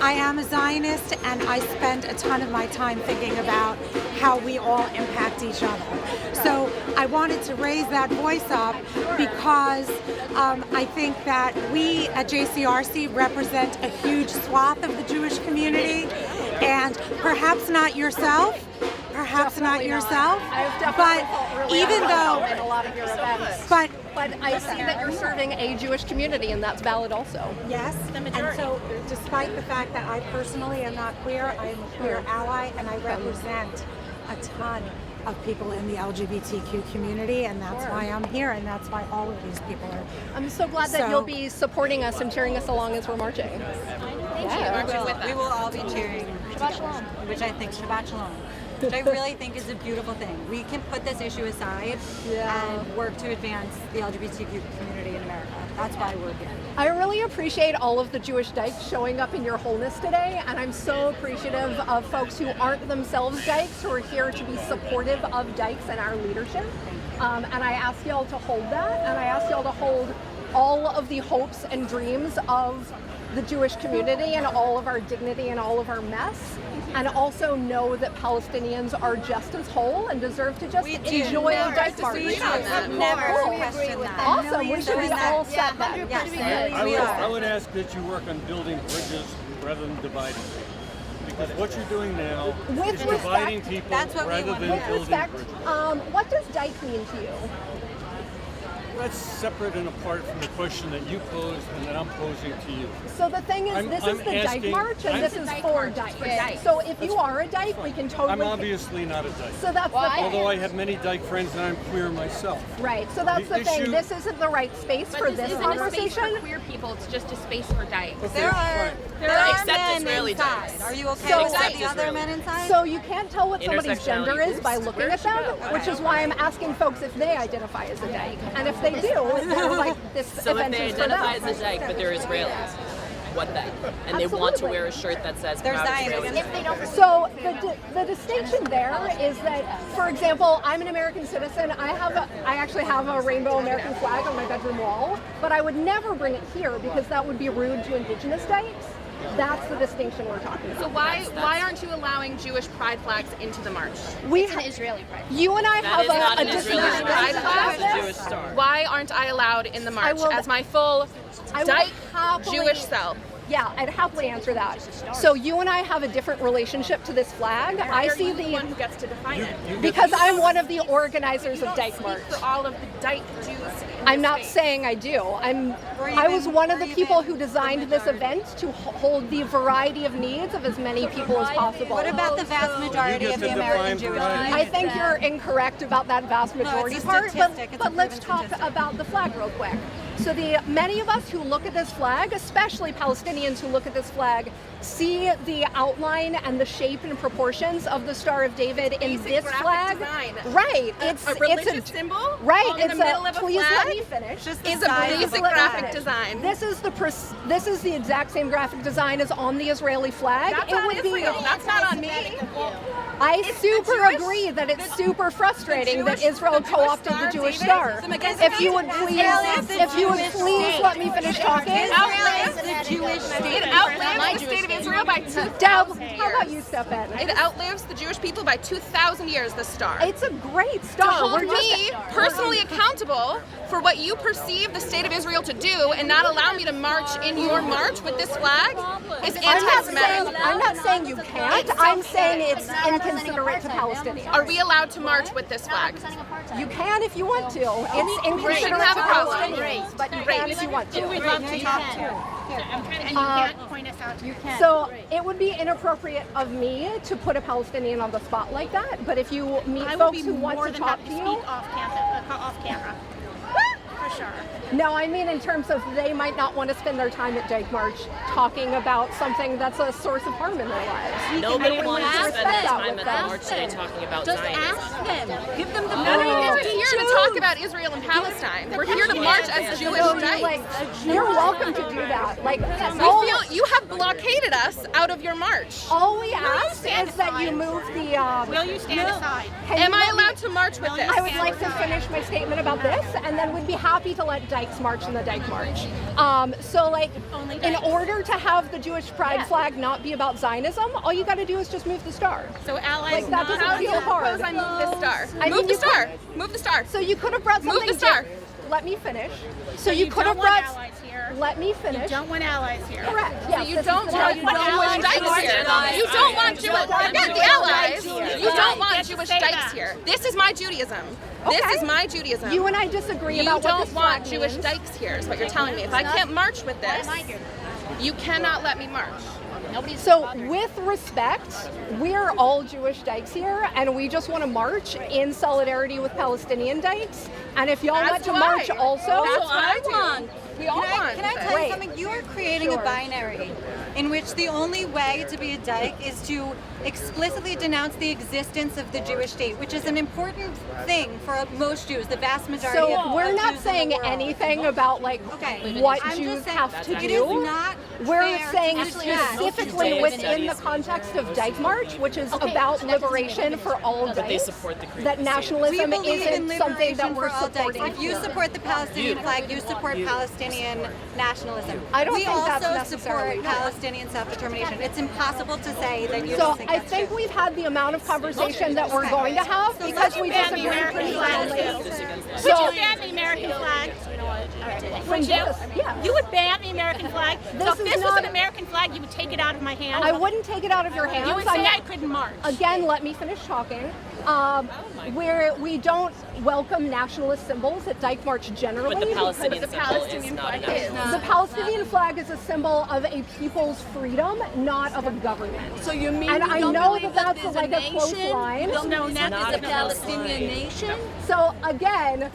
I am a Zionist, and I spend a ton of my time thinking about how we all impact each other. So I wanted to raise that voice up because I think that we at JCRC represent a huge swath of the Jewish community, and perhaps not yourself, but really even though in a lot of your events, but I see that you're serving a Jewish community, and that's valid also. yes, and so despite the fact that I personally am not queer, I am a queer ally, and I represent a ton of people in the LGBTQ community, and that's why I'm here, and that's why all of these people are. I'm so glad that you'll be supporting us and cheering us along as we're marching. We will all be cheering together, which I think Shabbat Shalom. Which I really think is a beautiful thing. We can put this issue aside and work to advance the LGBTQ community in America. That's why we're here. I really appreciate all of the Jewish dykes showing up in your wholeness today, and I'm so appreciative of folks who aren't themselves dykes who are here to be supportive of dykes and our leadership. And I ask y'all to hold that, and I ask y'all to hold all of the hopes and dreams of the Jewish community and all of our dignity and all of our mess, and also know that Palestinians are just as whole and deserve to just enjoy a Dyke March. We have never questioned that. Awesome, we should be all set then. I would ask that you work on building bridges rather than dividing people. Because what you're doing now is dividing people rather than building bridges. What does Dyke mean to you? That's separate and apart from the question that you posed and that I'm posing to you. So the thing is, this is the Dyke March, and this is for Dyke. So if you are a Dyke, we can totally... I'm obviously not a Dyke. So that's the thing. Although I have many Dyke friends and I'm queer myself. Right, so that's the thing. This isn't the right space for this conversation. A space for queer people, it's just a space for Dykes. Okay, There are men Israeli inside. Dykes. Are you okay So- with the other men inside? So you can't tell what somebody's gender is by looking at them, which is why I'm asking folks if they identify as a Dyke. And if they do, they're like, this So if event they is for identify them. as a dyke, but they're Israelis, what then? And they want to Absolutely. wear a shirt that says They're proud Zionists. Israelis. So the distinction there is that, for example, I'm an American citizen. I actually have a rainbow American flag on my bedroom wall, but I would never bring it here because that would be rude to indigenous Dykes. That's the distinction we're talking about. So why aren't you allowing Jewish pride flags into the march? It's an Israeli pride. You and I That have is not a an Israeli distinction. pride flag. It's a Jewish star. Why aren't I allowed in the march will- as my full I will Dyke happily- Jewish self? Yeah, I'd happily answer that. So you and I have a different relationship to this flag. I You're see the one who gets to define it. because I'm one of the organizers of Dyke March. For all of the Dyke Jews. I'm not saying I do. I was one of the people who designed this event to hold the variety of needs of as many people as possible. What about the vast majority You of get the to American define Jewish variety. community? I think you're incorrect about that vast majority it's a part, statistic. It's a but let's proven talk statistic. about the flag real quick. So many of us who look at this flag, especially Palestinians who look at this flag, see the outline and the shape and proportions of the Star of David in Basic this graphic flag. design. Right, A religious symbol right. in the middle of a please flag let me finish. Just the is a size of the basic flag. graphic design. This is the exact same graphic design as on the Israeli flag. That's it on would Israel. be. That's not on me. I It's super the Jewish- agree that it's super frustrating that Jewish- Israel the Jewish co-opted Star the of Jewish David Star. is against If you would Israel. please let me finish talking. It outlives the Jewish state. It outlives the state of Israel by 2,000 years. How about you step in? It outlives the Jewish people by 2,000 years, the star. It's a great To star. hold me personally accountable for what you perceive the state of Israel to do and not allow me to march in your march with this flag is anti-Semitic. I'm not saying you can't. I'm saying it's inconsiderate to Palestinians. Are we allowed to march with this flag? You can if you want to. It's inconsiderate Shouldn't to have a problem. Palestinians, but you can if you want to. We'd love to talk to. And you can't point us out. You can. So it would be inappropriate of me to put a Palestinian on the spot like that. But if you meet I would folks be who want more to than talk happy to to you, speak off camera. For sure. no, I mean in terms of they might not want to spend their time at Dyke March talking about something that's a source of harm in their lives. Nobody And we wanted need to to spend respect their that time with at them. the march today talking about Just Zionism. ask them. Give them the None of you money. guys are here to talk about Israel and Palestine. We're here to march as Jewish So you're Dykes. like, you're welcome to do that. Like, We feel you have blockaded us out of your march. all we ask stand is that you aside? move the. Will you stand aside? Can Am you I let me- allowed to march with this? I would like to finish my statement about this, and then we'd be happy to let Dyke Dyke March and the Dyke March. So like, in order to have the Jewish pride flag not be about Zionism, all you got to do is just move the star. So allies, Like, that doesn't feel hard. I move this star. I mean, Move the you star. could- Move the star. So you could have brought something Move the star. Let me finish. So you you could don't have want brought. allies here. Let me finish. You don't want allies here. Correct. Yes, You this don't is want the- Jewish dykes here. You don't want Jewish. Forget the allies. You don't want Get to Jewish say dykes that. here. This is my Judaism. This Okay. is my Judaism. You and I disagree You about what don't this want flag Jewish means. dykes here, is what you're telling me. If I can't march with this, you cannot let me march. So, with respect, we're all Jewish dykes here, and we just want to march in solidarity with Palestinian dykes. And if y'all As want to do march I. also, That's what I want. We all want. Can I this. tell you Wait. something? You are creating Sure. a binary in which the only way to be a dyke is to explicitly denounce the existence of the Jewish state, which is an important thing for most Jews, the vast majority so of we're Jews not in the saying world. anything about like Okay. what I'm just Jews saying have to it do. is not We're fair saying to suggest- specifically Judeo within the studies. context of Dyke March, which is about liberation for all But they dykes, support the creed. that We nationalism believe in isn't something that liberation we're for all dykes. supporting. If you support the Palestinian flag, you support Palestinian nationalism. I don't we think that's also necessarily support true. Palestinian self-determination. It's impossible to say that you So don't think I that's think true. we've had the amount of conversation that we're going to have because we ban the disagree American pretty flag loudly. too. So Would you ban the American flag? from Would you? this, yeah. You would ban the American flag? This So if is this was not- an American flag, you would take it out of my hand? I wouldn't take it out of your hands. You would say I couldn't march. Again, let me finish talking. Where we don't welcome nationalist symbols at Dyke March generally. But the because Palestinian symbol is not a national. the Palestinian flag is a symbol of a people's freedom, not of a government. So you mean And you I don't know believe that that's there's like a close nation? line. You don't No, believe not there's a a Palestinian line. nation? So again,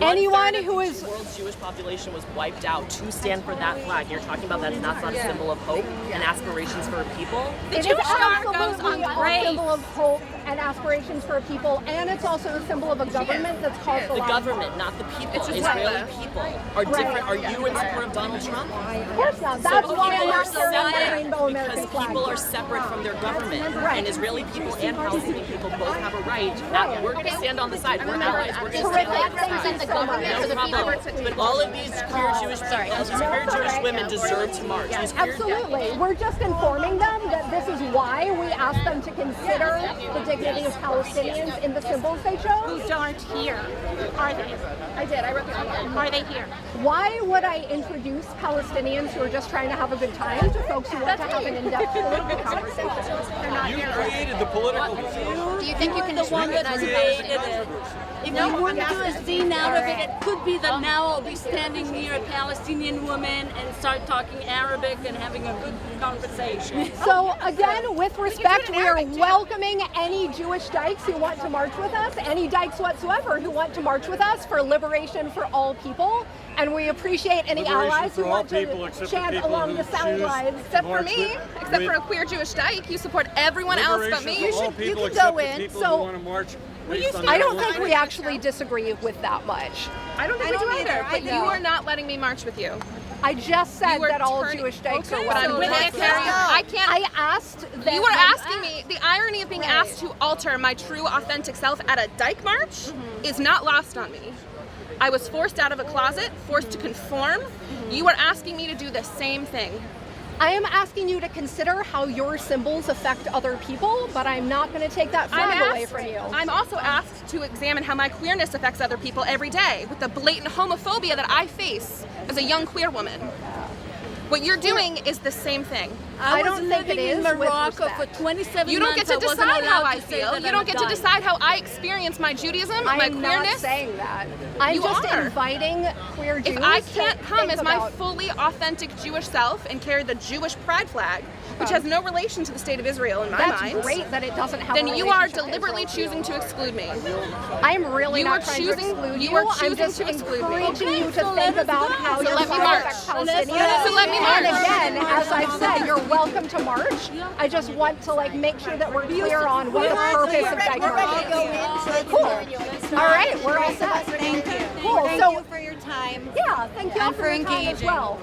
anyone One-third of who the is world's Jewish population was wiped out to stand for that flag. You're talking about that's not a symbol of hope and aspirations for a people. it is Jewish star goes absolutely on a grave. symbol of hope and aspirations for a people, and it's also a symbol of a government that's caused a The lot government, not the people. just Israeli like people are different. Are you in support of Donald Trump? Of course not. That's why I'm People not are carrying my separate rainbow American because flag. people are separate from their government. Right. And Israeli people and Palestinian people both have a right. We're going to stand on the side. We're allies. We're going to stand on the Terrific. side. Thank you so much. No problem. But all of these queer Jewish women deserve to march. These queer- Absolutely. We're just informing them that this is why we asked them to consider the dignity of Palestinians in the symbols they chose. Who aren't here? Are they? I did. I wrote the Are they here? Why would I introduce Palestinians who are just trying to have a good time to folks who want to have an in-depth political conversation? You created the political discussion. Do you think you can the one that created it? If you wouldn't do a scene out of it, it could be that now I'll be standing near a Palestinian woman and start talking Arabic and having a good conversation. So again, with respect, we are welcoming any Jewish dykes who want to march with us, any dykes whatsoever who want to march with us for liberation for all people. And we appreciate any Liberation allies who for all want people, to except for chant people along who the sound choose lines. Except for March me, with- except with for a queer Jewish dyke, you support everyone else but me. liberation for all you people could except go for in, people so- who want to march based on I their don't own think we faith. actually disagree with that much. I don't think we do either. But you are not letting me march with you. I just said You are that all turning- Jewish dykes Okay, are but I'm welcome. not carrying. I can't. I asked that You were asking me, the irony of being asked to alter my true, authentic self at a Dyke March is not lost on me. I was forced out of a closet, forced to conform. You are asking me to do the same thing. I am asking you to consider how your symbols affect other people, but I'm not going to take that flag away from you. I'm also asked to examine how my queerness affects other people every day with the blatant homophobia that I face as a young queer woman. What you're doing is the same thing. I was don't think it living is in with Morocco for respect. 27 You don't get months. to I wasn't decide how allowed I to say feel. that You I'm don't get to dyke. decide how I experience my Judaism, I my am queerness. not saying that. I'm You just are. inviting queer Jews If I to can't come think as my about- fully authentic Jewish self and carry the Jewish pride flag, which has no relation to the state of Israel in my that's mind, great that it doesn't have then a you are relationship to deliberately Israel, choosing too. to exclude me. I'm really You not are trying choosing- to exclude you you. are I'm choosing just to exclude me. encouraging you to so think let us about go. how So your let me flag march. affects So Palestinians. let me And march. again, as I've said, you're welcome to march. I just want to like make sure that we're clear on what the purpose of Dyke March is. Cool. All right, we're all set. Thank you. Cool. Thank So you for your time. yeah, thank you all And for for your time as engaging. well.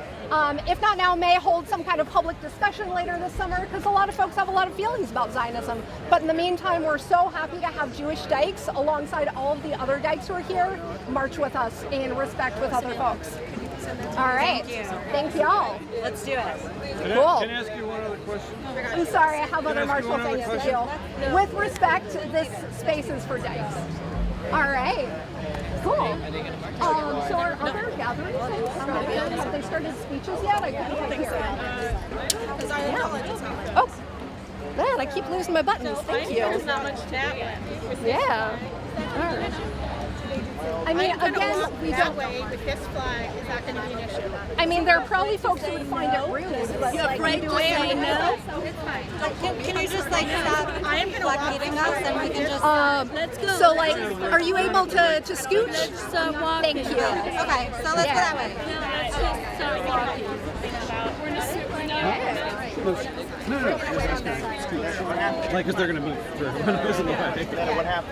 if not now, may hold some kind of public discussion later this summer, because a lot of folks have a lot of feelings about Zionism. But in the meantime, we're so happy to have Jewish dykes alongside all of the other dykes who are here march with us in respect with other folks. All right. Thank you all. Let's do it. Cool. Can I ask you one other question? I'm sorry, I have other I ask you marshal one other things to question? do. With respect, this space is for dykes. All right. Cool. So are other gatherings started? Have they started speeches yet? I couldn't quite hear. Oh, man, I keep losing my buttons. Thank you. There's not much chat. Yeah. All right. I mean, again, we don't. Way with this flag, is that going to be an issue? I mean, there are probably folks who would find it rude, but You're like, afraid we to do it say no? It's fine. Can you just like stop blockading us and we can just... Let's go. So, like, are you able to scooch? Let's walk. Thank you. Okay, so let's go that way. Let's start walking. No. Like, because they're going to move. What happened?